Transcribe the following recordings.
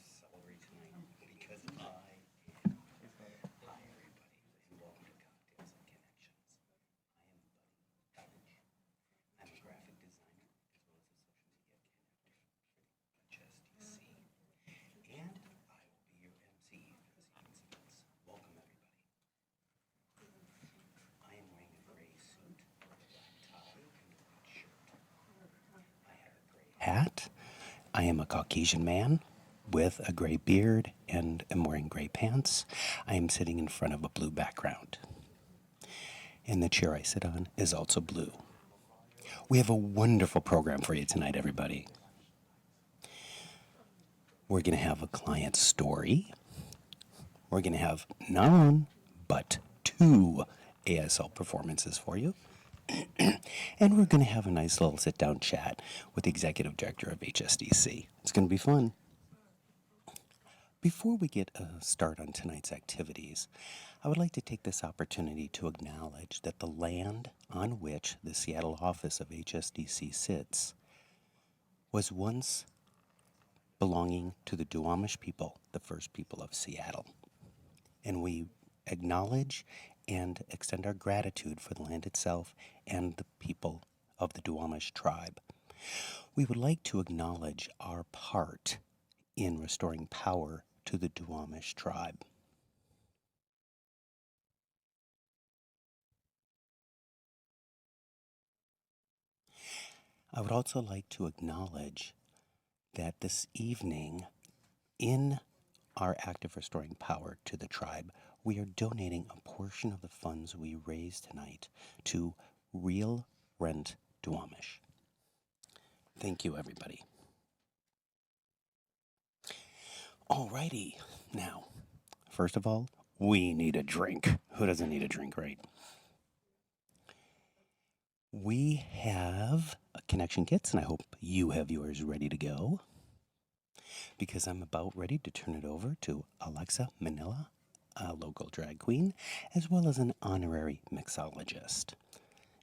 celebrate tonight because I am. Hi, everybody, and welcome to Cocktails and Connections. I am Buddy College. I'm a graphic designer as well as a social media connector for the HSDC, and I will be your MC for this evening's events. Welcome, everybody. I am wearing a gray suit, a black tie, and a white shirt. I have a gray hat. I am a Caucasian man with a gray beard and am wearing gray pants. I am sitting in front of a blue background. And the chair I sit on is also blue. We have a wonderful program for you tonight, everybody. We're going to have a client story. We're going to have not one, but two ASL performances for you. And we're going to have a nice little sit-down chat with the Executive Director of HSDC. It's going to be fun. Before we get a start on tonight's activities, I would like to take this opportunity to acknowledge that the land on which the Seattle office of HSDC sits was once belonging to the Duwamish people, the first people of Seattle. And we acknowledge and extend our gratitude for the land itself and the people of the Duwamish tribe. We would like to acknowledge our part in restoring power to the Duwamish tribe. I would also like to acknowledge that this evening, in our act of restoring power to the tribe, we are donating a portion of the funds we raise tonight to Real Rent Duwamish. Thank you, everybody. Alrighty, now, first of all, we need a drink. Who doesn't need a drink, right? We have connection kits, and I hope you have yours ready to go, because I'm about ready to turn it over to Aleksa Manila, a local drag queen, as well as an honorary mixologist.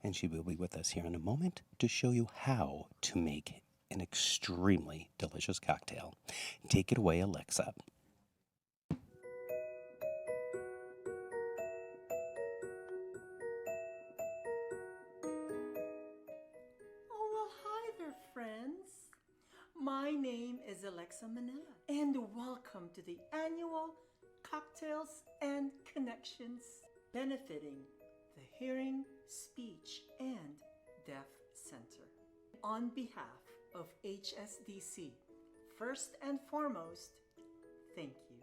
And she will be with us here in a moment to show you how to make an extremely delicious cocktail. Take it away, Aleksa. Oh, well, hi there, friends. My name is Aleksa Manila, and welcome to the annual Cocktails and Connections, benefiting the Hearing, Speech, and Deaf Center. On behalf of HSDC, first and foremost, thank you.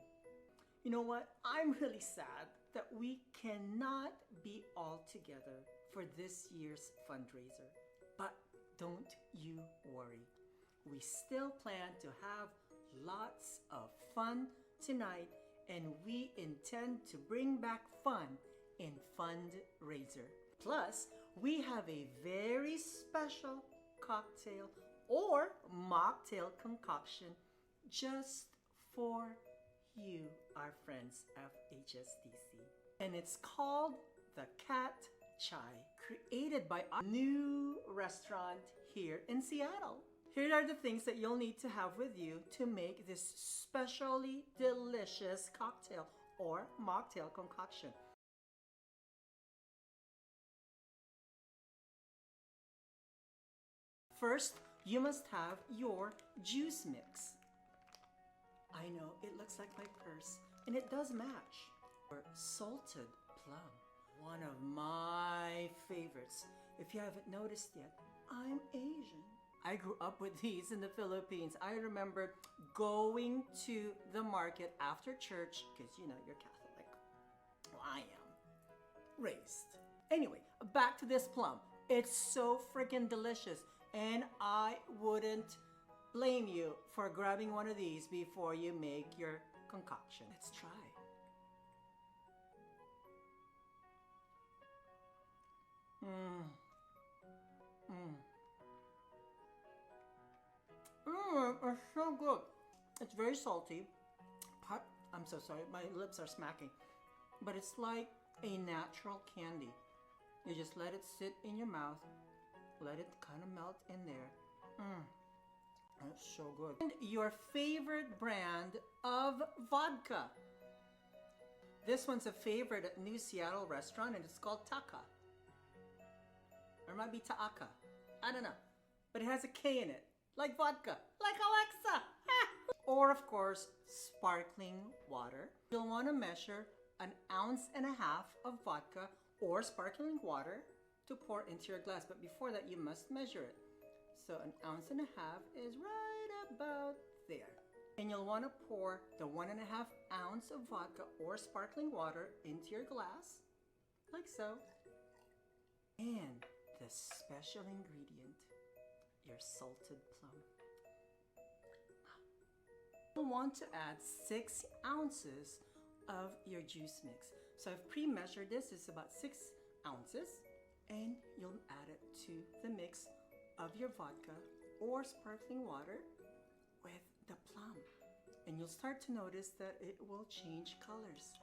You know what? I'm really sad that we cannot be all together for this year's fundraiser. But don't you worry. We still plan to have lots of fun tonight, and we intend to bring back fun in fundraiser. Plus, we have a very special cocktail or mocktail concoction just for you, our friends of HSDC. And it's called the Cat Chai, created by our new restaurant here in Seattle. Here are the things that you'll need to have with you to make this specially delicious cocktail or mocktail concoction. First, you must have your juice mix. I know, it looks like my purse, and it does match. Or salted plum, one of my favorites. If you haven't noticed yet, I'm Asian. I grew up with these in the Philippines. I remember going to the market after church, because you know you're Catholic. Well, I am. Raised. Anyway, back to this plum. It's so freaking delicious, and I wouldn't blame you for grabbing one of these before you make your concoction. Let's try. It's so good. It's very salty. I'm so sorry, my lips are smacking. But it's like a natural candy. You just let it sit in your mouth, let it kind of melt in there. That's so good. And your favorite brand of vodka. This one's a favorite at New Seattle restaurant, and it's called Taka. Or it might be Taaka. I don't know. But it has a K in it. Like vodka. Like Aleksa. Or, of course, sparkling water. You'll want to measure 1.5 ounces of vodka or sparkling water to pour into your glass. But before that, you must measure it. So 1.5 ounces is right about there. And you'll want to pour the 1.5 ounce of vodka or sparkling water into your glass, like so. And the special ingredient, your salted plum. You'll want to add 6 ounces of your juice mix. So I've pre-measured this, it's about 6 ounces, and you'll add it to the mix of your vodka or sparkling water with the plum. And you'll start to notice that it will change colors.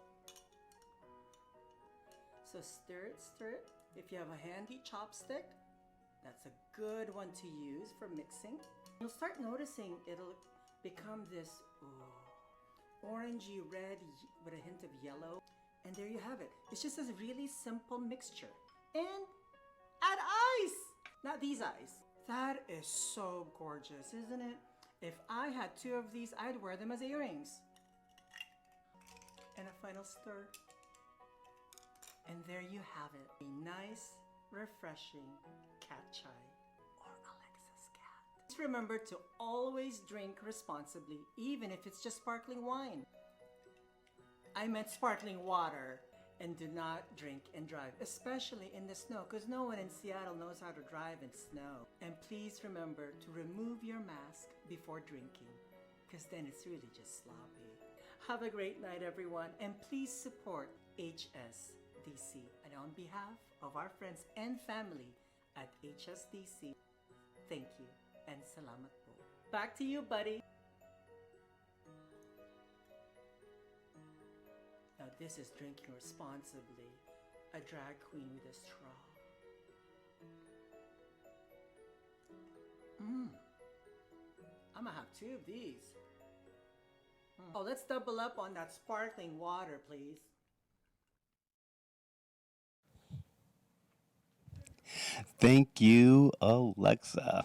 So stir it, stir it. If you have a handy chopstick, that's a good one to use for mixing. You'll start noticing it'll become this orangey red with a hint of yellow. And there you have it. It's just a really simple mixture. And add ice! Not these eyes. That is so gorgeous, isn't it? If I had 2 of these, I'd wear them as earrings. And a final stir. And there you have it. A nice, refreshing cat chai, or Aleksa's cat. Just remember to always drink responsibly, even if it's just sparkling wine. I meant sparkling water. And do not drink and drive, especially in the snow, because no one in Seattle knows how to drive in snow. And please remember to remove your mask before drinking, because then it's really just sloppy. Have a great night, everyone, and please support HSDC. And on behalf of our friends and family at HSDC, thank you and salamat po. Back to you, buddy. Now this is drinking responsibly, a drag queen with a straw. I'm gonna have 2 of these. Oh, let's double up on that sparkling water, please. Thank you, Aleksa.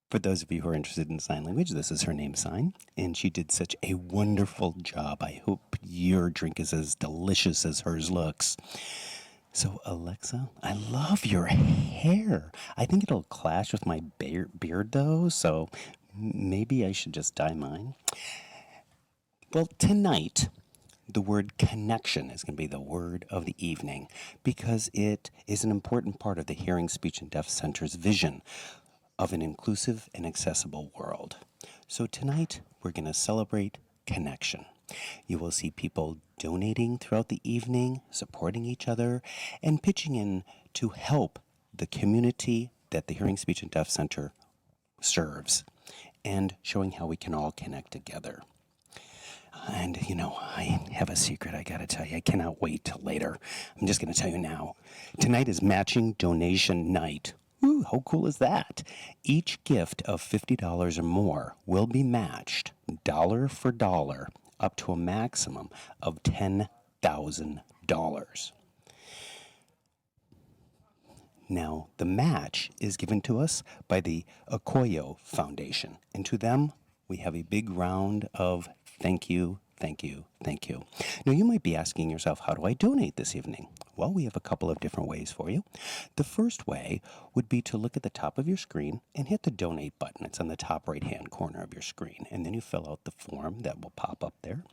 For those of you who are interested in sign language, this is her name sign, and she did such a wonderful job. I hope your drink is as delicious as hers looks. So, Aleksa, I love your hair. I think it'll clash with my beard, though, so maybe I should just dye mine. Well, tonight, the word connection is going to be the word of the evening because it is an important part of the Hearing, Speech, and Deaf Center's vision of an inclusive and accessible world. So tonight, we're going to celebrate connection. You will see people donating throughout the evening, supporting each other, and pitching in to help the community that the Hearing, Speech, and Deaf Center serves, and showing how we can all connect together. And, I have a secret I gotta tell you. I cannot wait till later. I'm just gonna tell you now. Tonight is matching donation night. Ooh, how cool is that? Each gift of $50 or more will be matched dollar for dollar up to a maximum of $10,000. Now, the match is given to us by the Okoyo Foundation, and to them, we have a big round of thank you, thank you, thank you. Now, you might be asking yourself, how do I donate this evening? Well, we have a couple of different ways for you. The first way would be to look at the top of your screen and hit the donate button. It's on the top right-hand corner of your screen, and then you fill out the form that will pop up there.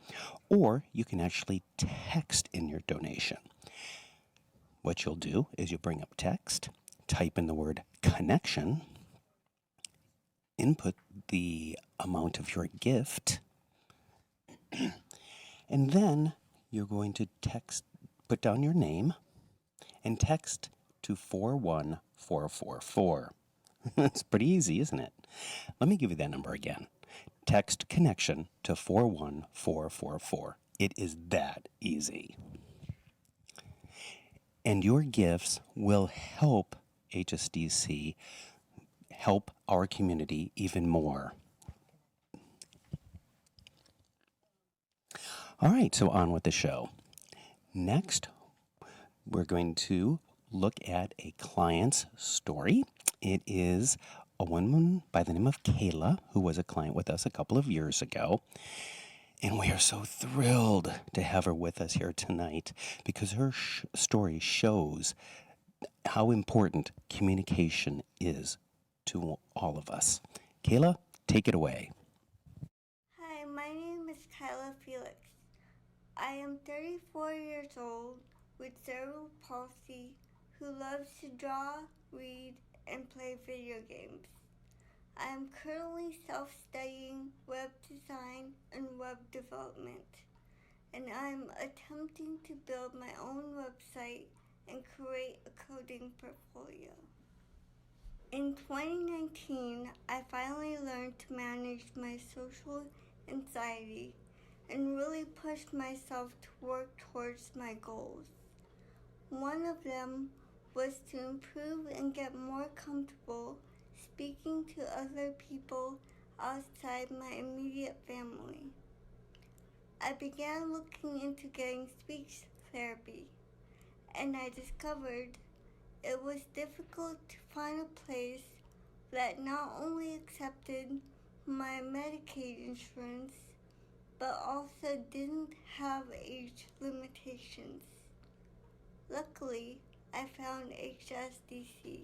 Or you can actually text in your donation. What you'll do is you bring up text, type in the word connection, input the amount of your gift, and then you're going to put down your name and text to 41444. It's pretty easy, isn't it? Let me give you that number again. Text connection to 41444. It is that easy. And your gifts will help HSDC help our community even more. All right, so on with the show. Next, we're going to look at a client's story. It is a woman by the name of Kayla, who was a client with us a couple of years ago. And we are so thrilled to have her with us here tonight because her story shows how important communication is to all of us. Kayla, take it away. Hi, my name is Kyla Felix. I am 34 years old with cerebral palsy who loves to draw, read, and play video games. I am currently self-studying web design and web development, and I am attempting to build my own website and create a coding portfolio. In 2019, I finally learned to manage my social anxiety and really pushed myself to work towards my goals. One of them was to improve and get more comfortable speaking to other people outside my immediate family. I began looking into getting speech therapy, and I discovered it was difficult to find a place that not only accepted my Medicaid insurance, but also didn't have age limitations. Luckily, I found HSDC.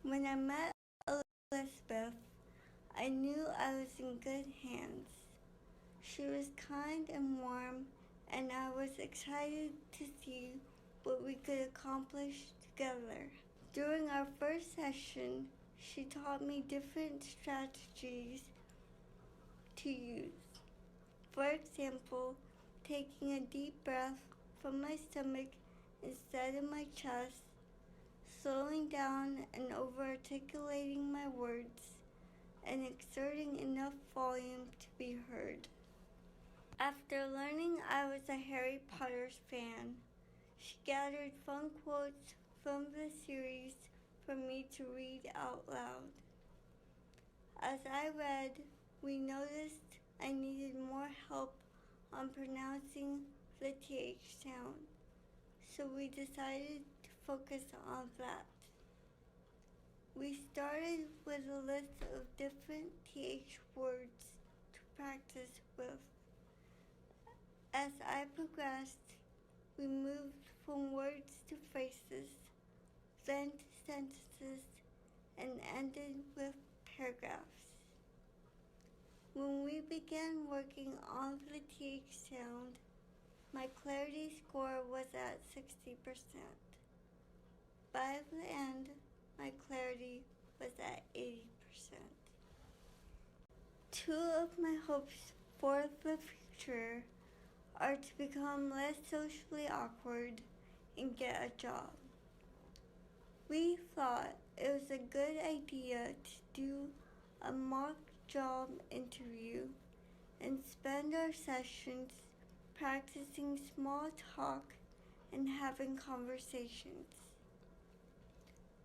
When I met Elizabeth, I knew I was in good hands. She was kind and warm, and I was excited to see what we could accomplish together. During our first session, she taught me different strategies to use. For example, taking a deep breath from my stomach instead of my chest, slowing down and over-articulating my words, and exerting enough volume to be heard. After learning I was a Harry Potter fan, she gathered fun quotes from the series for me to read out loud. As I read, we noticed I needed more help on pronouncing the TH sound, so we decided to focus on that. We started with a list of different TH words to practice with. As I progressed, we moved from words to phrases, then to sentences, and ended with paragraphs. When we began working on the TH sound, my clarity score was at 60%. By the end, my clarity was at 80%. Two of my hopes for the future are to become less socially awkward and get a job. We thought it was a good idea to do a mock job interview and spend our sessions practicing small talk and having conversations.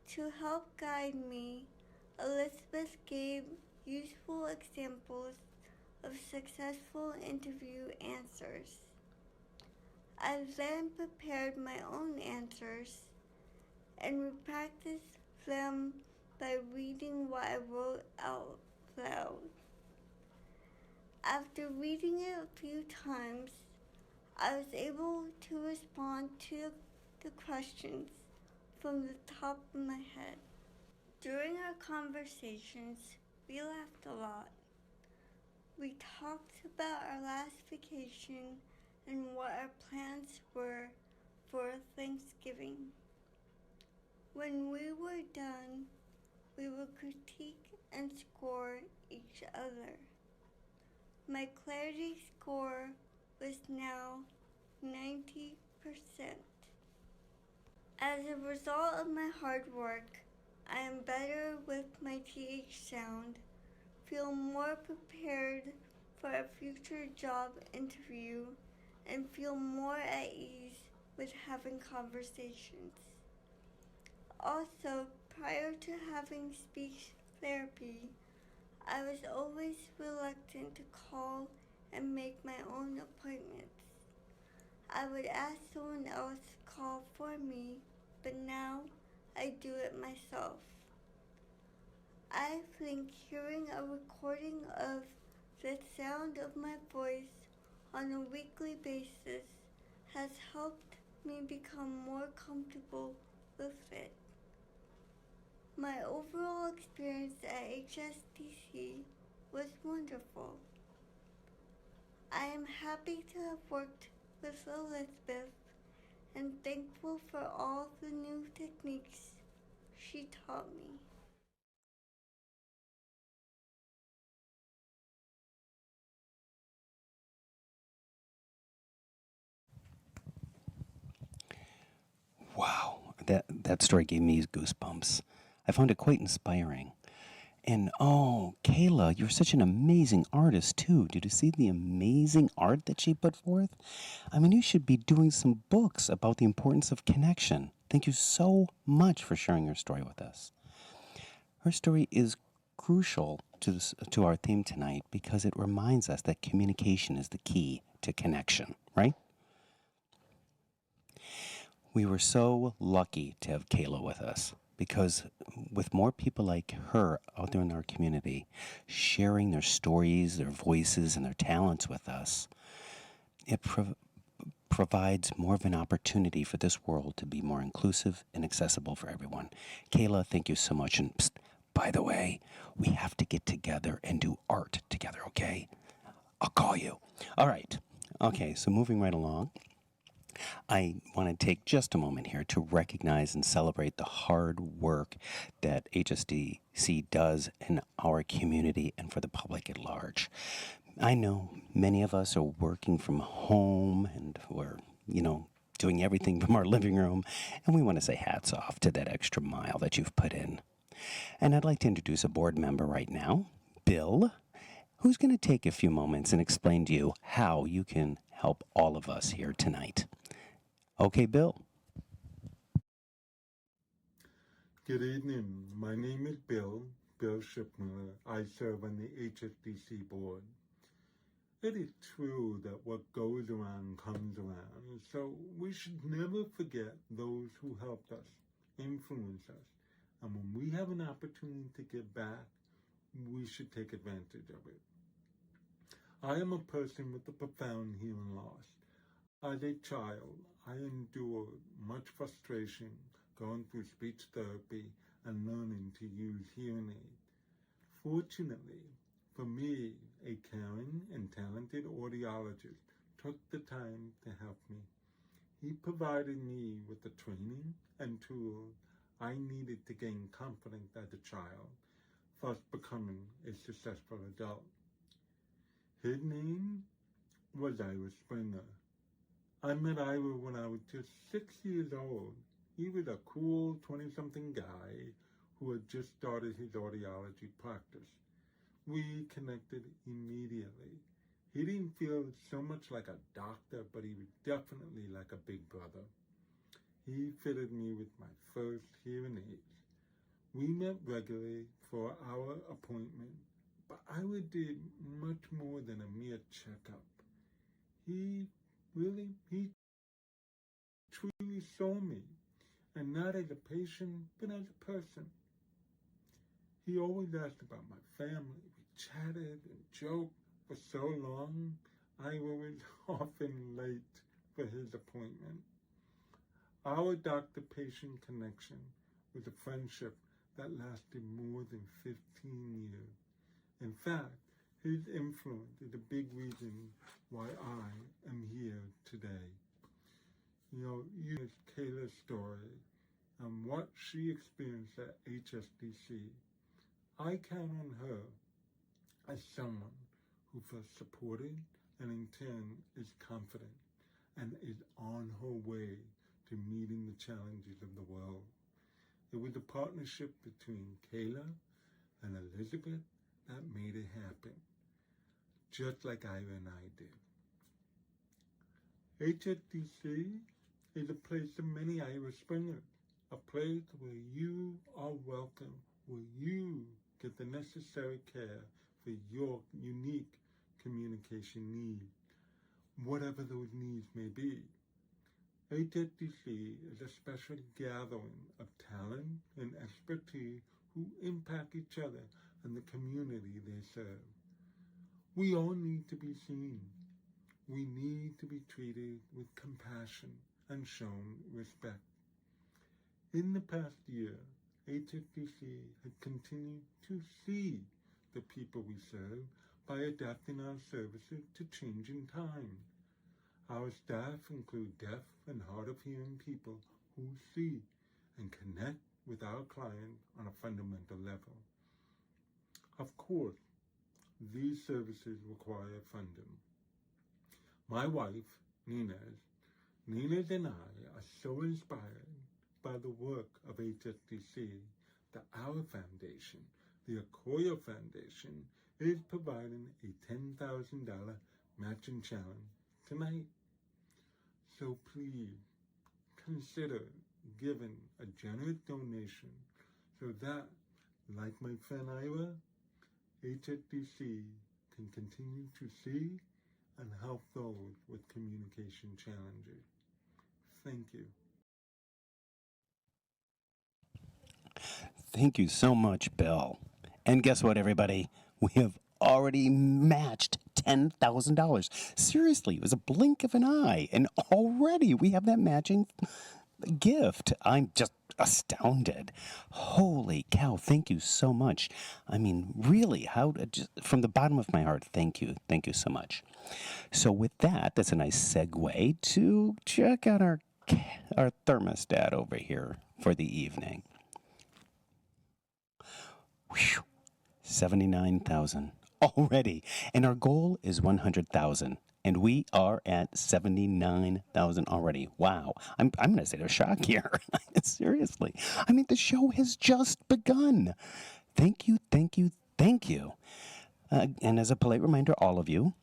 To help guide me, Elizabeth gave useful examples of successful interview answers. I then prepared my own answers and we practiced them by reading what I wrote out loud. After reading it a few times, I was able to respond to the questions from the top of my head. During our conversations, we laughed a lot. We talked about our last vacation and what our plans were for Thanksgiving. When we were done, we would critique and score each other. My clarity score was now 90%. As a result of my hard work, I am better with my TH sound, feel more prepared for a future job interview, and feel more at ease with having conversations. Also, prior to having speech therapy, I was always reluctant to call and make my own appointments. I would ask someone else to call for me, but now I do it myself. I think hearing a recording of the sound of my voice on a weekly basis has helped me become more comfortable with it. My overall experience at HSDC was wonderful. I am happy to have worked with Elizabeth and thankful for all the new techniques she taught me. Wow, that story gave me goosebumps. I found it quite inspiring. And oh, Kayla, you're such an amazing artist too. Did you see the amazing art that she put forth? I mean, you should be doing some books about the importance of connection. Thank you so much for sharing your story with us. Her story is crucial to our theme tonight because it reminds us that communication is the key to connection, right? We were so lucky to have Kayla with us because with more people like her out there in our community sharing their stories, their voices, and their talents with us, it provides more of an opportunity for this world to be more inclusive and accessible for everyone. Kayla, thank you so much. And psst, by the way, we have to get together and do art together, okay? I'll call you. All right. Okay, so moving right along. I want to take just a moment here to recognize and celebrate the hard work that HSDC does in our community and for the public at large. I know many of us are working from home and we're, doing everything from our living room, and we want to say hats off to that extra mile that you've put in. And I'd like to introduce a board member right now, Bill, who's going to take a few moments and explain to you how you can help all of us here tonight. Okay, Bill. Good evening. My name is Bill Shipmiller. I serve on the HSDC board. It is true that what goes around comes around, so we should never forget those who helped us, influenced us, and when we have an opportunity to give back, we should take advantage of it. I am a person with a profound hearing loss. As a child, I endured much frustration going through speech therapy and learning to use hearing aids. Fortunately, for me, a caring and talented audiologist took the time to help me. He provided me with the training and tools I needed to gain confidence as a child, thus becoming a successful adult. His name was Ira Springer. I met Ira when I was just 6 years old. He was a cool 20-something guy who had just started his audiology practice. We connected immediately. He didn't feel so much like a doctor, but he was definitely like a big brother. He fitted me with my first hearing aids. We met regularly for our appointment, but Ira did much more than a mere checkup. He truly saw me, and not as a patient, but as a person. He always asked about my family. We chatted and joked for so long, I was often late for his appointment. Our doctor-patient connection was a friendship that lasted more than 15 years. In fact, his influence is a big reason why I am here today. You hear Kayla's story and what she experienced at HSDC. I count on her as someone who feels supported and in turn is confident and is on her way to meeting the challenges of the world. It was a partnership between Kayla and Elizabeth that made it happen, just like Ira and I did. HSDC is a place of many Ira Springers, a place where you are welcome, where you get the necessary care for your unique communication need, whatever those needs may be. HSDC is a special gathering of talent and expertise who impact each other and the community they serve. We all need to be seen. We need to be treated with compassion and shown respect. In the past year, HSDC has continued to see the people we serve by adapting our services to changing times. Our staff include deaf and hard of hearing people who see and connect with our clients on a fundamental level. Of course, these services require funding. My wife, Nina's and I are so inspired by the work of HSDC that our foundation, the Akoya Foundation, is providing a $10,000 matching challenge tonight. So please consider giving a generous donation so that, like my friend Ira, HSDC can continue to see and help those with communication challenges. Thank you. Thank you so much, Bill. And guess what, everybody? We have already matched $10,000. Seriously, it was a blink of an eye, and already we have that matching gift. I'm just astounded. Holy cow, thank you so much. I mean, really, just from the bottom of my heart, thank you. Thank you so much. So with that, that's a nice segue to check out our thermostat over here for the evening. Whew, 79,000 already. And our goal is 100,000. And we are at 79,000 already. Wow. I'm going to say a shock here. Seriously. I mean, the show has just begun. Thank you, thank you, thank you. And as a polite reminder, all of you,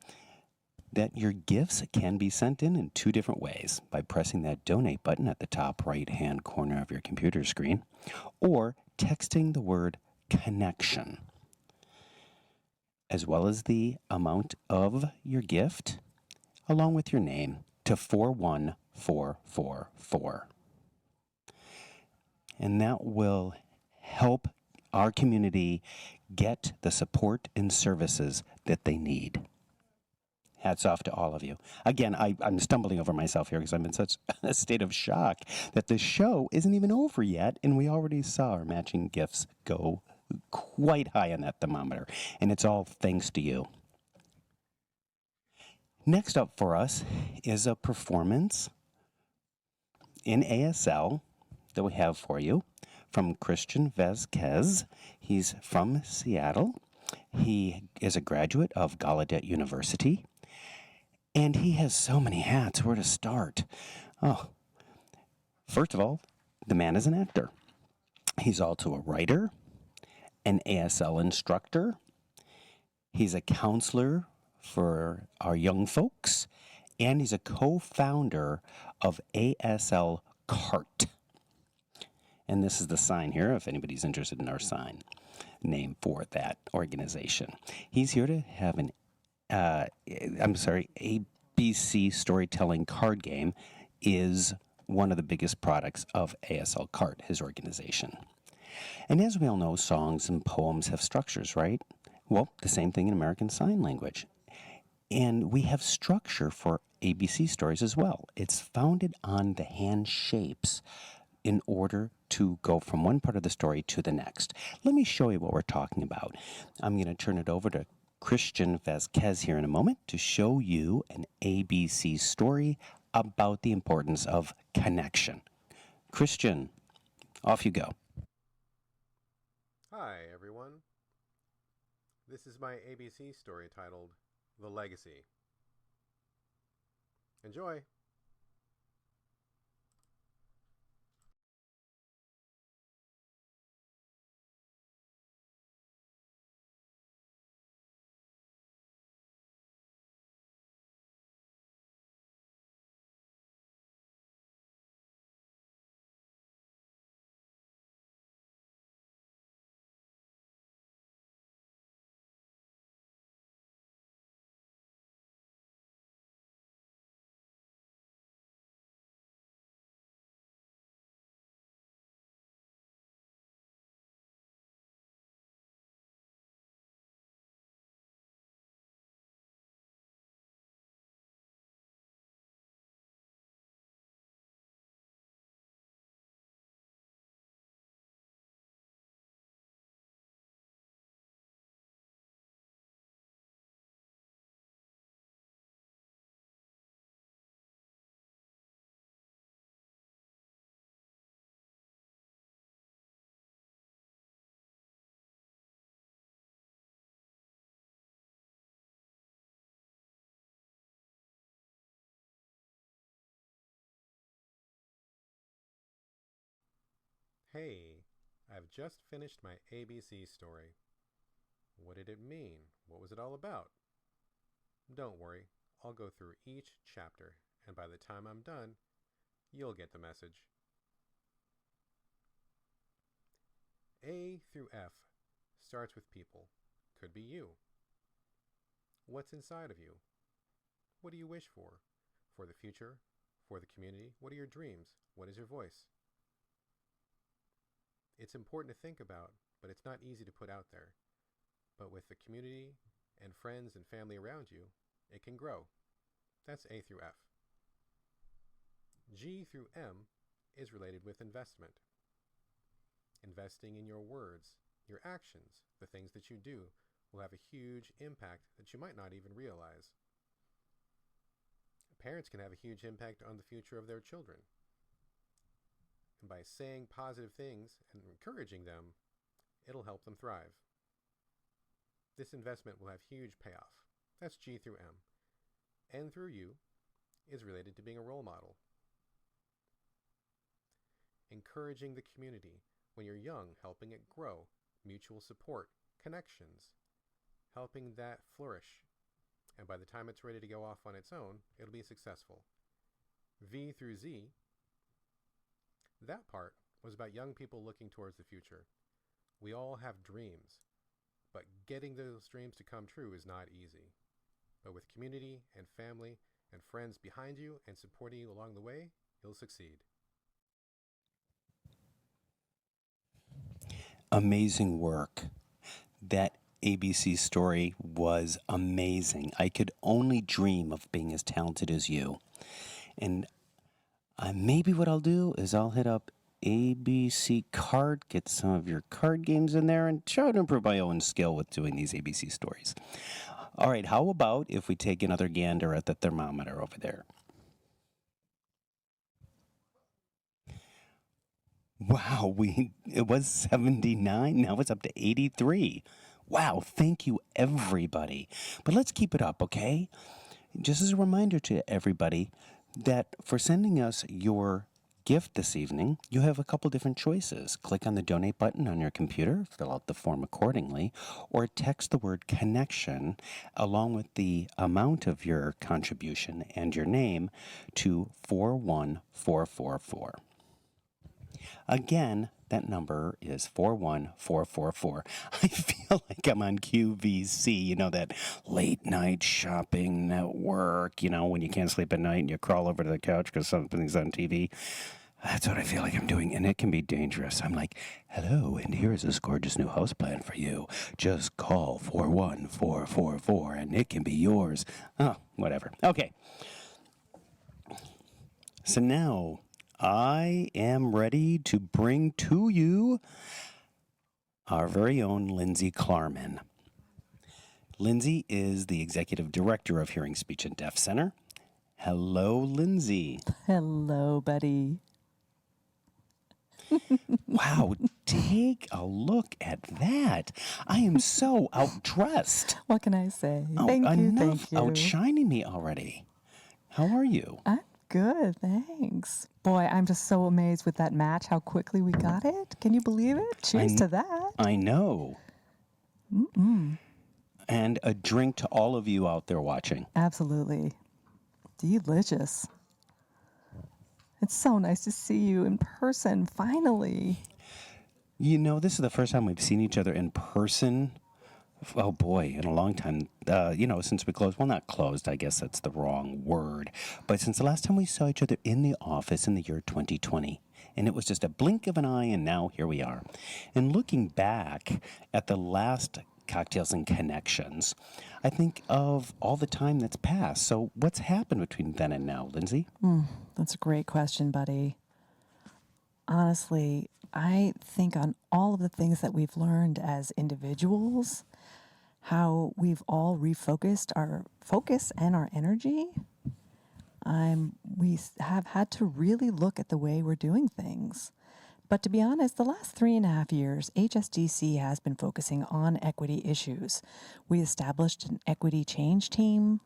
that your gifts can be sent in two different ways: by pressing that donate button at the top right-hand corner of your computer screen, or texting the word connection, as well as the amount of your gift, along with your name, to 41444. And that will help our community get the support and services that they need. Hats off to all of you. Again, I'm stumbling over myself here because I'm in such a state of shock that the show isn't even over yet, and we already saw our matching gifts go quite high on that thermometer, and it's all thanks to you. Next up for us is a performance in ASL that we have for you from Christian Vasquez. He's from Seattle. He is a graduate of Gallaudet University, and he has so many hats. Where to start? Oh, first of all, the man is an actor. He's also a writer, an ASL instructor. He's a counselor for our young folks, and he's a co-founder of ASL CART. And this is the sign here, if anybody's interested in our sign name for that organization. He's here to have an ABC storytelling card game is one of the biggest products of ASL CART, his organization. And as we all know, songs and poems have structures, right? Well, the same thing in American Sign Language. And we have structure for ABC stories as well. It's founded on the hand shapes in order to go from one part of the story to the next. Let me show you what we're talking about. I'm going to turn it over to Christian Vasquez here in a moment to show you an ABC story about the importance of connection. Christian, off you go. Hi, everyone. This is my ABC story titled The Legacy. Enjoy! Hey, I've just finished my ABC story. What did it mean? What was it all about? Don't worry, I'll go through each chapter, and by the time I'm done, you'll get the message. A through F starts with people. Could be you. What's inside of you? What do you wish for? For the future? For the community? What are your dreams? What is your voice? It's important to think about, but it's not easy to put out there. But with the community and friends and family around you, it can grow. That's A through F. G through M is related with investment. Investing in your words, your actions, the things that you do will have a huge impact that you might not even realize. Parents can have a huge impact on the future of their children. And by saying positive things and encouraging them, it'll help them thrive. This investment will have huge payoff. That's G through M. N through U is related to being a role model. Encouraging the community when you're young, helping it grow, mutual support, connections, helping that flourish. And by the time it's ready to go off on its own, it'll be successful. V through Z, that part was about young people looking towards the future. We all have dreams, but getting those dreams to come true is not easy. But with community and family and friends behind you and supporting you along the way, you'll succeed. Amazing work. That ABC story was amazing. I could only dream of being as talented as you. And maybe what I'll do is I'll hit up ABC Card, get some of your card games in there, and try to improve my own skill with doing these ABC stories. All right, how about if we take another gander at the thermometer over there? Wow, it was 79, now it's up to 83. Wow, thank you, everybody. But let's keep it up, okay? Just as a reminder to everybody that for sending us your gift this evening, you have a couple different choices. Click on the donate button on your computer, fill out the form accordingly, or text the word connection along with the amount of your contribution and your name to 41444. Again, that number is 41444. I feel like I'm on QVC, that late night shopping network, when you can't sleep at night and you crawl over to the couch because something's on TV. That's what I feel like I'm doing, and it can be dangerous. I'm like, hello, and here's this gorgeous new house plan for you. Just call 41444, and it can be yours. Oh, whatever. Okay. So now I am ready to bring to you our very own Lindsay Klarman. Lindsay is the Executive Director of Hearing, Speech, and Deaf Center. Hello, Lindsay. Hello, buddy. Wow, take a look at that. I am so outdressed. What can I say? Oh, Thank enough you. outshining me already. How are you? I'm good, thanks. Boy, I'm just so amazed with that match, how quickly we got it. Can you believe it? Cheers to that. I know. Mm-mm. And a drink to all of you out there watching. Absolutely. Delicious. It's so nice to see you in person, finally. This is the first time we've seen each other in person. Oh boy, in a long time. Since we closed. Well, not closed, I guess that's the wrong word. But since the last time we saw each other in the office in the year 2020. And it was just a blink of an eye, and now here we are. And looking back at the last Cocktails and Connections, I think of all the time that's passed. So what's happened between then and now, Lindsay? That's a great question, buddy. Honestly, I think on all of the things that we've learned as individuals, how we've all refocused our focus and our energy. We have had to really look at the way we're doing things. But to be honest, the last 3.5 years, HSDC has been focusing on equity issues. We established an equity change team.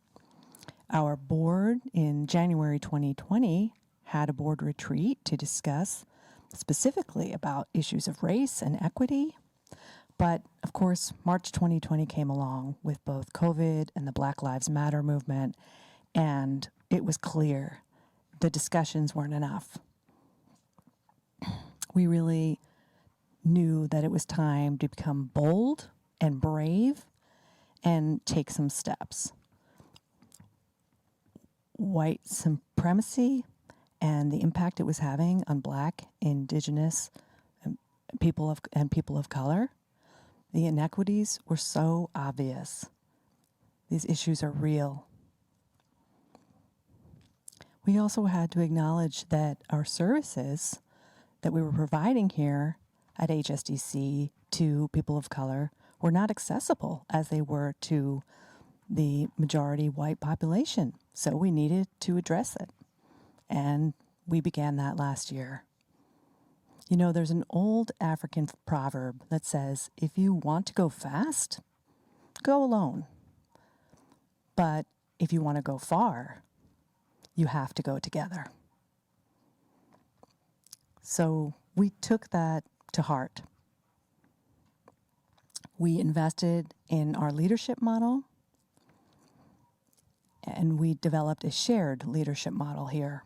Our board in January 2020 had a board retreat to discuss specifically about issues of race and equity. But of course, March 2020 came along with both COVID and the Black Lives Matter movement, and it was clear the discussions weren't enough. We really knew that it was time to become bold and brave and take some steps. White supremacy and the impact it was having on Black, Indigenous, and people of color, the inequities were so obvious. These issues are real. We also had to acknowledge that our services that we were providing here at HSDC to people of color were not accessible as they were to the majority white population. So we needed to address it. And we began that last year. You know, there's an old African proverb that says, if you want to go fast, go alone. But if you want to go far, you have to go together. So we took that to heart. We invested in our leadership model, and we developed a shared leadership model here,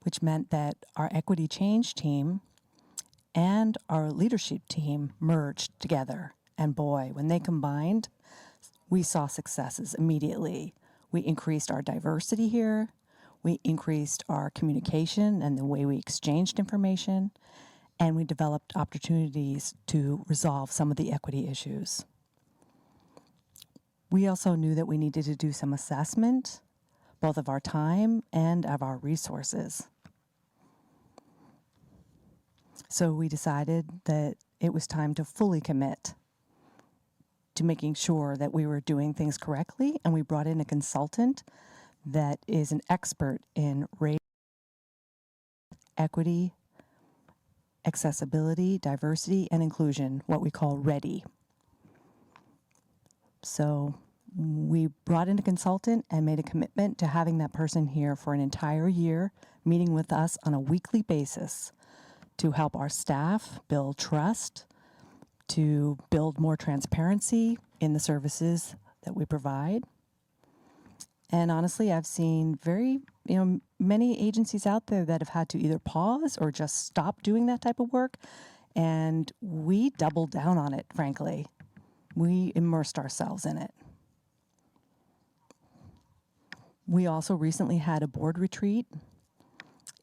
which meant that our equity change team and our leadership team merged together. And boy, when they combined, we saw successes immediately. We increased our diversity here. We increased our communication and the way we exchanged information. And we developed opportunities to resolve some of the equity issues. We also knew that we needed to do some assessment, both of our time and of our resources. So we decided that it was time to fully commit to making sure that we were doing things correctly, and we brought in a consultant that is an expert in race, equity, accessibility, diversity, and inclusion, what we call READY. So we brought in a consultant and made a commitment to having that person here for an entire year, meeting with us on a weekly basis to help our staff build trust, to build more transparency in the services that we provide. And honestly, I've seen many agencies out there that have had to either pause or just stop doing that type of work. And we doubled down on it, frankly. We immersed ourselves in it. We also recently had a board retreat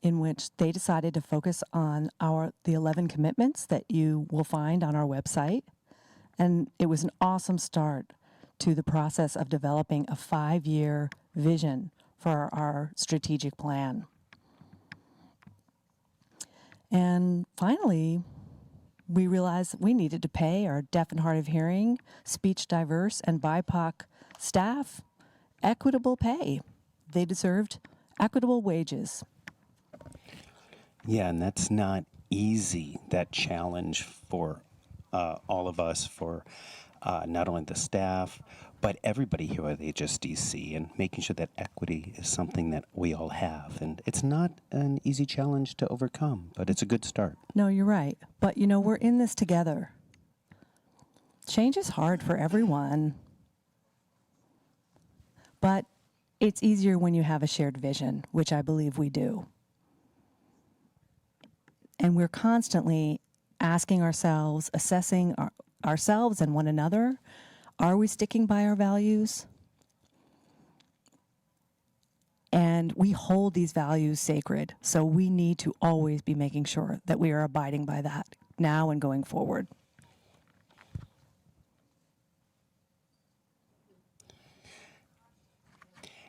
in which they decided to focus on the 11 commitments that you will find on our website. And it was an awesome start to the process of developing a 5-year vision for our strategic plan. And finally, we realized we needed to pay our deaf and hard of hearing, speech diverse, and BIPOC staff equitable pay. They deserved equitable wages. Yeah, and that's not easy, that challenge for all of us, for not only the staff, but everybody here at HSDC, and making sure that equity is something that we all have. And it's not an easy challenge to overcome, but it's a good start. No, you're right. But, we're in this together. Change is hard for everyone. But it's easier when you have a shared vision, which I believe we do. And we're constantly asking ourselves, assessing ourselves and one another. Are we sticking by our values? And we hold these values sacred, so we need to always be making sure that we are abiding by that now and going forward.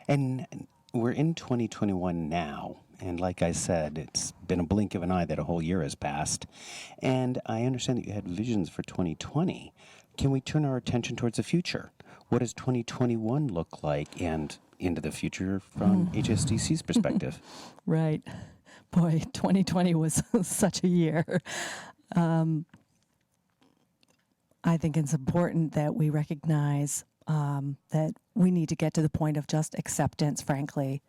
And we're in 2021 now. And like I said, it's been a blink of an eye that a whole year has passed. And I understand that you had visions for 2020. Can we turn our attention towards the future? What does 2021 look like, and into the future from HSDC's perspective? Right. Boy, 2020 was such a year. I think it's important that we recognize that we need to get to the point of just acceptance, frankly,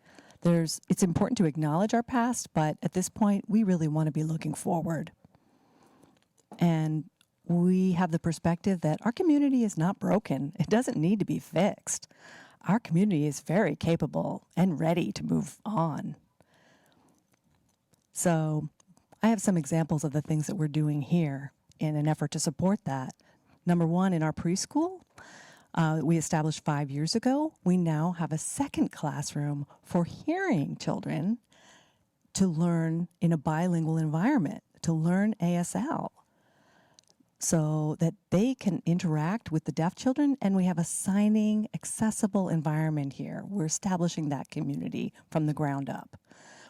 It's important to acknowledge our past, but at this point, we really want to be looking forward. And we have the perspective that our community is not broken. It doesn't need to be fixed. Our community is very capable and ready to move on. So I have some examples of the things that we're doing here in an effort to support that. Number one, in our preschool, we established 5 years ago, we now have a second classroom for hearing children to learn in a bilingual environment, to learn ASL, so that they can interact with the deaf children, and we have a signing, accessible environment here. We're establishing that community from the ground up.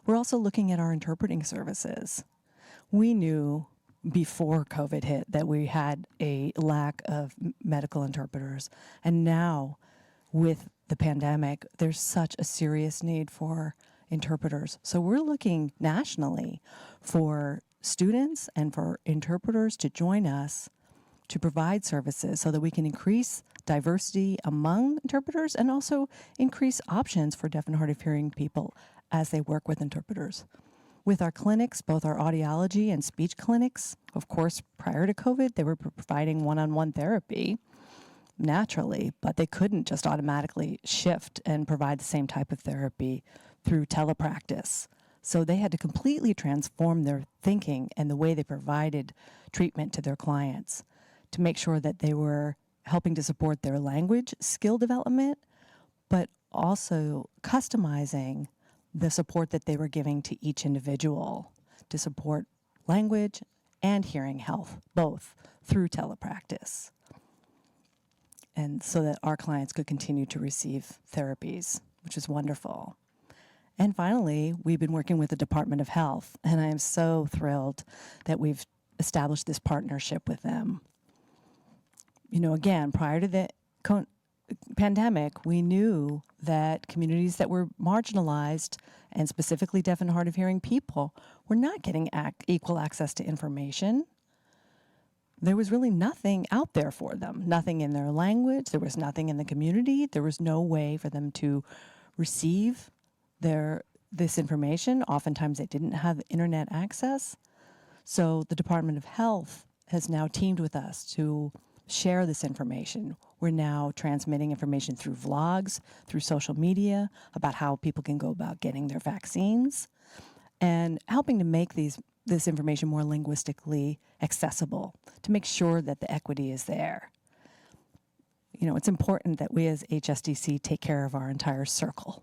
We're also looking at our interpreting services. We knew before COVID hit that we had a lack of medical interpreters, and now with the pandemic, there's such a serious need for interpreters. So we're looking nationally for students and for interpreters to join us to provide services so that we can increase diversity among interpreters and also increase options for deaf and hard of hearing people as they work with interpreters. With our clinics, both our audiology and speech clinics, of course, prior to COVID, they were providing one-on-one therapy naturally, but they couldn't just automatically shift and provide the same type of therapy through telepractice. So they had to completely transform their thinking and the way they provided treatment to their clients to make sure that they were helping to support their language skill development, but also customizing the support that they were giving to each individual to support language and hearing health, both through telepractice. And so that our clients could continue to receive therapies, which is wonderful. And finally, we've been working with the Department of Health, and I am so thrilled that we've established this partnership with them. You know, again, prior to the pandemic, we knew that communities that were marginalized, and specifically deaf and hard of hearing people, were not getting equal access to information. There was really nothing out there for them, nothing in their language, there was nothing in the community, there was no way for them to receive this information. Oftentimes they didn't have internet access. So the Department of Health has now teamed with us to share this information. We're now transmitting information through vlogs, through social media, about how people can go about getting their vaccines, and helping to make this information more linguistically accessible, to make sure that the equity is there. You know, it's important that we as HSDC take care of our entire circle.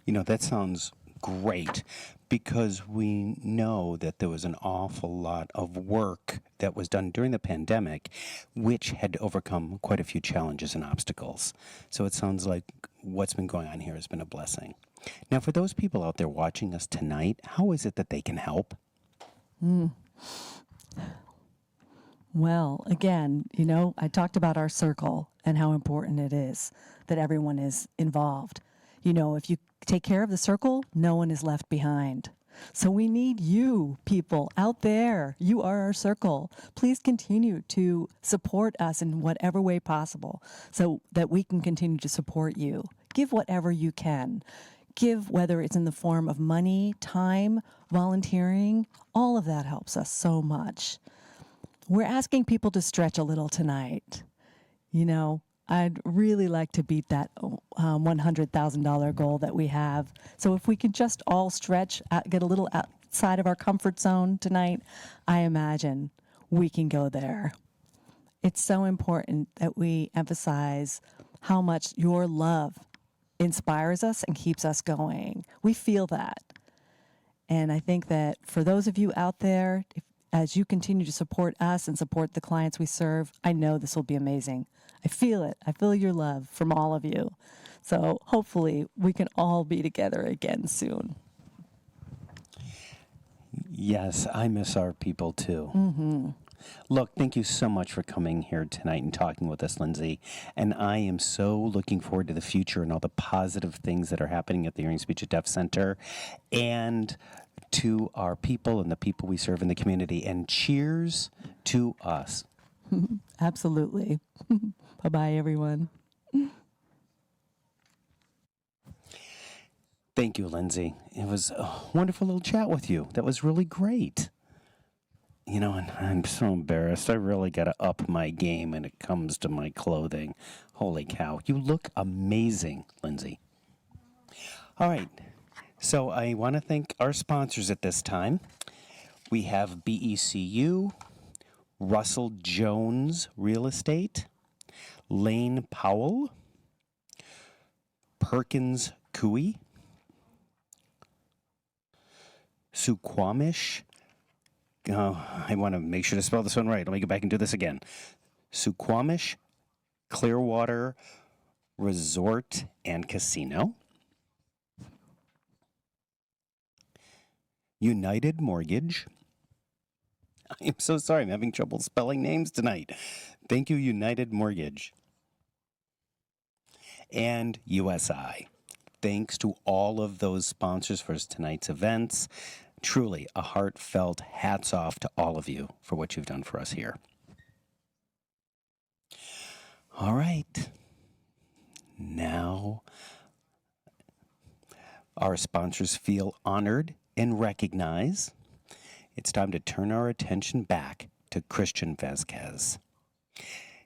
You know, that sounds great, because we know that there was an awful lot of work that was done during the pandemic, which had to overcome quite a few challenges and obstacles. So it sounds like what's been going on here has been a blessing. Now, for those people out there watching us tonight, how is it that they can help? Well, again, you know, I talked about our circle and how important it is that everyone is involved. You know, if you take care of the circle, no one is left behind. So we need you, people out there. You are our circle. Please continue to support us in whatever way possible so that we can continue to support you. Give whatever you can. Give, whether it's in the form of money, time, volunteering, all of that helps us so much. We're asking people to stretch a little tonight. You know, I'd really like to beat that $100,000 goal that we have. So if we could just all stretch, get a little outside of our comfort zone tonight, I imagine we can go there. It's so important that we emphasize how much your love inspires us and keeps us going. We feel that. And I think that for those of you out there, as you continue to support us and support the clients we serve, I know this will be amazing. I feel it. I feel your love from all of you. So hopefully we can all be together again soon. Yes, I miss our people too. Look, thank you so much for coming here tonight and talking with us, Lindsay. And I am so looking forward to the future and all the positive things that are happening at the Hearing, Speech, and Deaf Center, and to our people and the people we serve in the community. And cheers to us. Absolutely. Bye-bye, everyone. Thank you, Lindsay. It was a wonderful little chat with you. That was really great. You know, and I'm so embarrassed. I really got to up my game when it comes to my clothing. Holy cow. You look amazing, Lindsay. All right. So I want to thank our sponsors at this time. We have BECU, Russell Jones Real Estate, Lane Powell, Perkins Coie, Suquamish. I want to make sure to spell this one right. Let me go back and do this again. Suquamish Clearwater Resort and Casino. United Mortgage. I'm so sorry. I'm having trouble spelling names tonight. Thank you, United Mortgage. And USI. Thanks to all of those sponsors for tonight's events. Truly, a heartfelt hats off to all of you for what you've done for us here. All right. Now, our sponsors feel honored and recognized. It's time to turn our attention back to Christian Vasquez.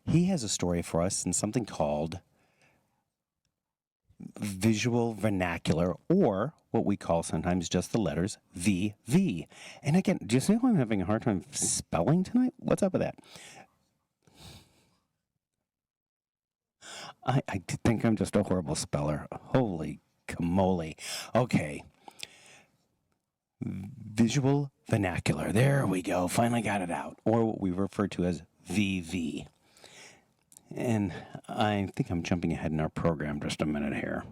He has a story for us in something called visual vernacular, or what we call sometimes just the letters VV. And again, do you see how I'm having a hard time spelling tonight? What's up with that? I think I'm just a horrible speller. Holy camole. Okay. Visual vernacular. There we go. Finally got it out. Or what we refer to as VV. And I think I'm jumping ahead in our program just a minute here.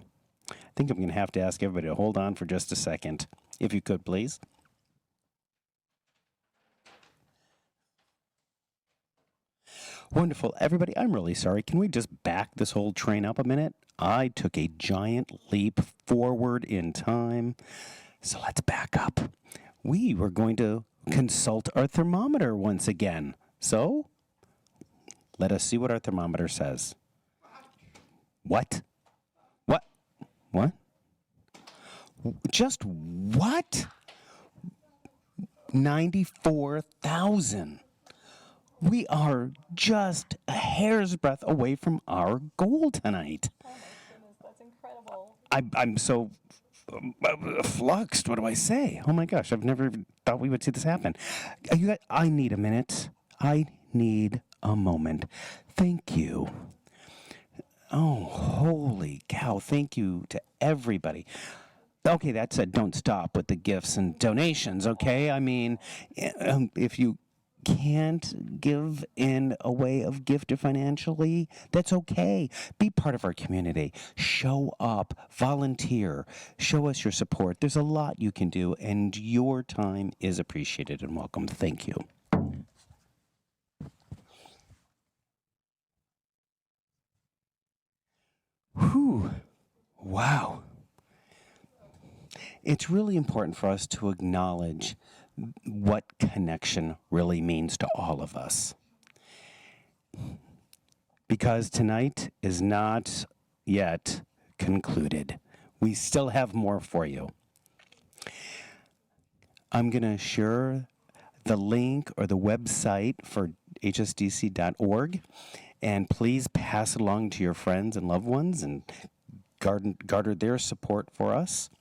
I think I'm going to have to ask everybody to hold on for just a second. If you could, please. Wonderful. Everybody, I'm really sorry. Can we just back this whole train up a minute? I took a giant leap forward in time. So let's back up. We were going to consult our thermometer once again. So let us see what our thermometer says. What? What? What? Just what? 94,000. We are just a hair's breadth away from our goal tonight. Oh my goodness, that's incredible. I'm so fluxed. What do I say? Oh my gosh, I've never thought we would see this happen. I need a minute. I need a moment. Thank you. Oh, holy cow. Thank you to everybody. Okay, that said, don't stop with the gifts and donations, okay? I mean, if you can't give in a way of gift financially, that's okay. Be part of our community. Show up, volunteer, show us your support. There's a lot you can do, and your time is appreciated and welcome. Thank you. Whew. Wow. It's really important for us to acknowledge what connection really means to all of us. Because tonight is not yet concluded. We still have more for you. I'm going to share the link or the website for hsdc.org, and please pass it along to your friends and loved ones and garner their support for us.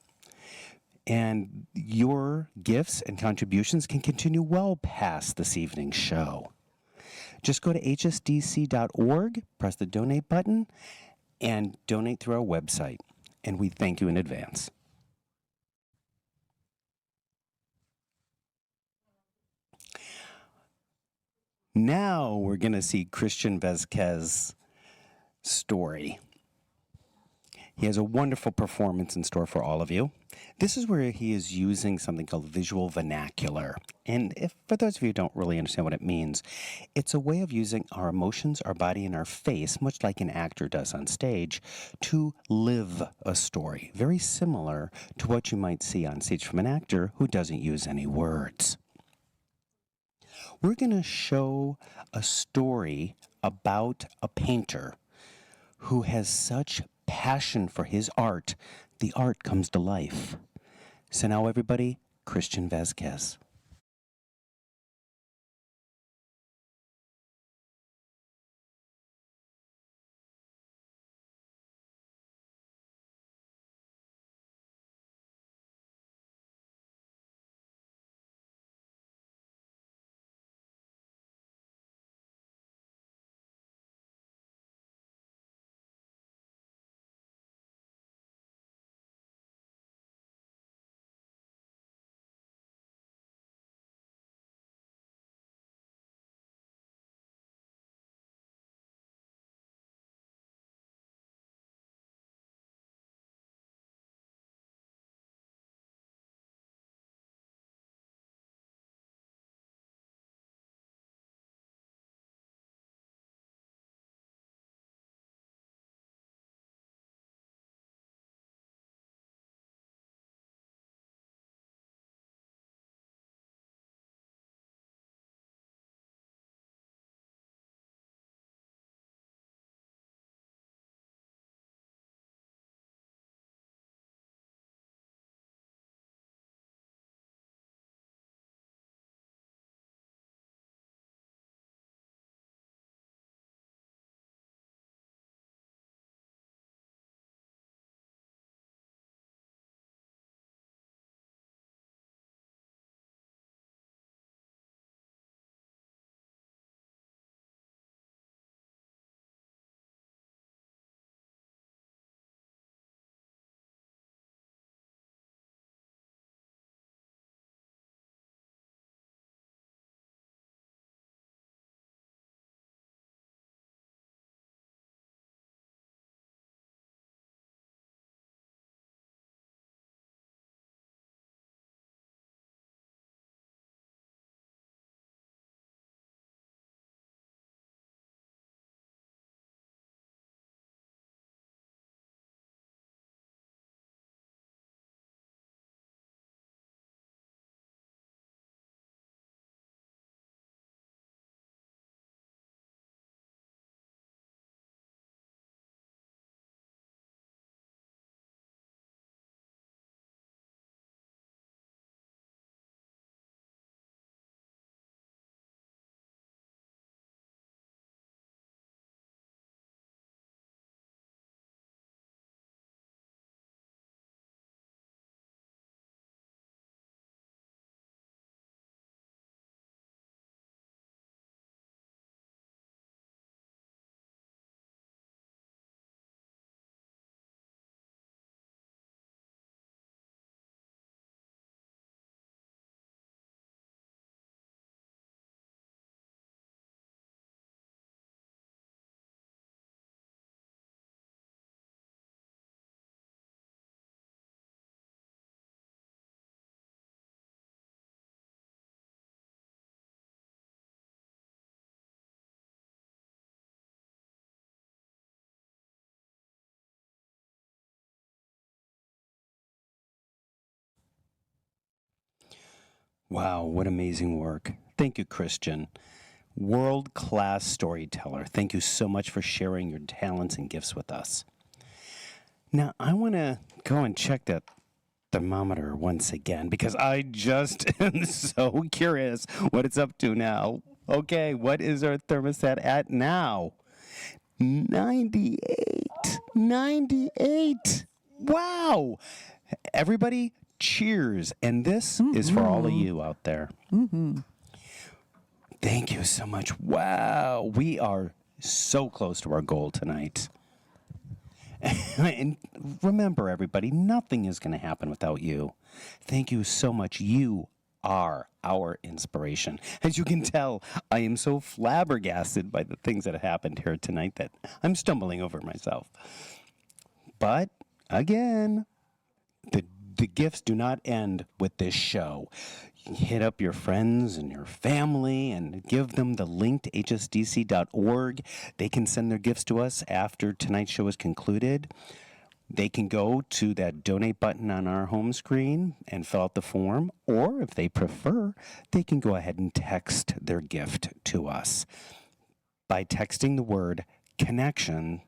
And your gifts and contributions can continue well past this evening's show. Just go to hsdc.org, press the donate button, and donate through our website. And we thank you in advance. Now we're going to see Christian Vasquez's story. He has a wonderful performance in store for all of you. This is where he is using something called visual vernacular. And for those of you who don't really understand what it means, it's a way of using our emotions, our body, and our face, much like an actor does on stage, to live a story. Very similar to what you might see on stage from an actor who doesn't use any words. We're going to show a story about a painter who has such passion for his art the art comes to life. So now everybody, Christian Vasquez. Wow, what amazing work. Thank you, Christian. World-class storyteller. Thank you so much for sharing your talents and gifts with us. Now, I want to go and check that thermometer once again because I just am so curious what it's up to now. Okay, what is our thermostat at now? 98. 98. Wow. Everybody, cheers. And this is for all of you out there. Thank you so much. Wow. We are so close to our goal tonight. And remember, everybody, nothing is going to happen without you. Thank you so much. You are our inspiration. As you can tell, I am so flabbergasted by the things that have happened here tonight that I'm stumbling over myself. But, again, the gifts do not end with this show. Hit up your friends and your family and give them the link to hsdc.org. They can send their gifts to us after tonight's show is concluded. They can go to that donate button on our home screen and fill out the form, or if they prefer, they can go ahead and text their gift to us. By texting the word connection,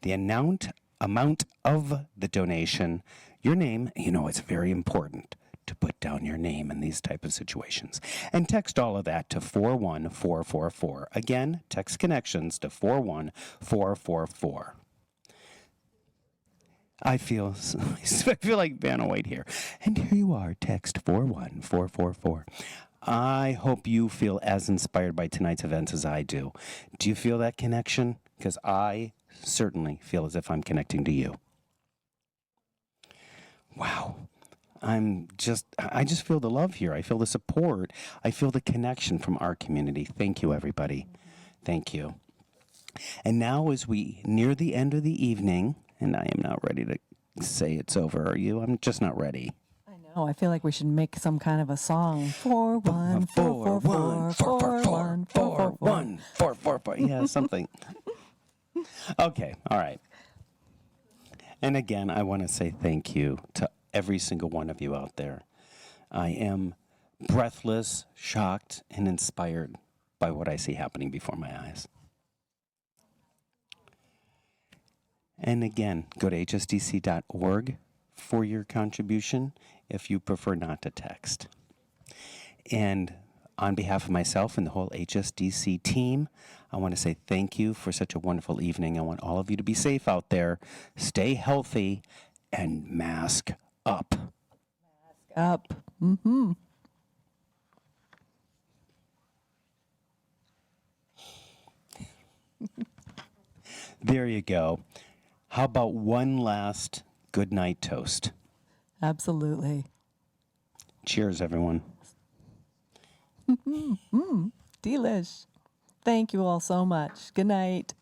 the amount amount of the donation, your name. You know, it's very important to put down your name in these type of situations. And text all of that to 41444. Again, text connections to 41444. I feel like Vanna White here. And here you are, text 41444. I hope you feel as inspired by tonight's events as I do. Do you feel that connection? Because I certainly feel as if I'm connecting to you. Wow. I just feel the love here. I feel the support. I feel the connection from our community. Thank you, everybody. Thank you. And now as we near the end of the evening, and I am not ready to say it's over, are you? I'm just not ready. I know. I feel like we should make some kind of a song. 41444414444. Yeah, something. Okay, all right. And again, I want to say thank you to every single one of you out there. I am breathless, shocked, and inspired by what I see happening before my eyes. And again, go to hsdc.org for your contribution if you prefer not to text. And on behalf of myself and the whole HSDC team, I want to say thank you for such a wonderful evening. I want all of you to be safe out there, stay healthy, and mask up. Up. Mm-hmm. There you go. How about one last good night toast? Absolutely. Cheers, everyone. Delish. Thank you all so much. Good night.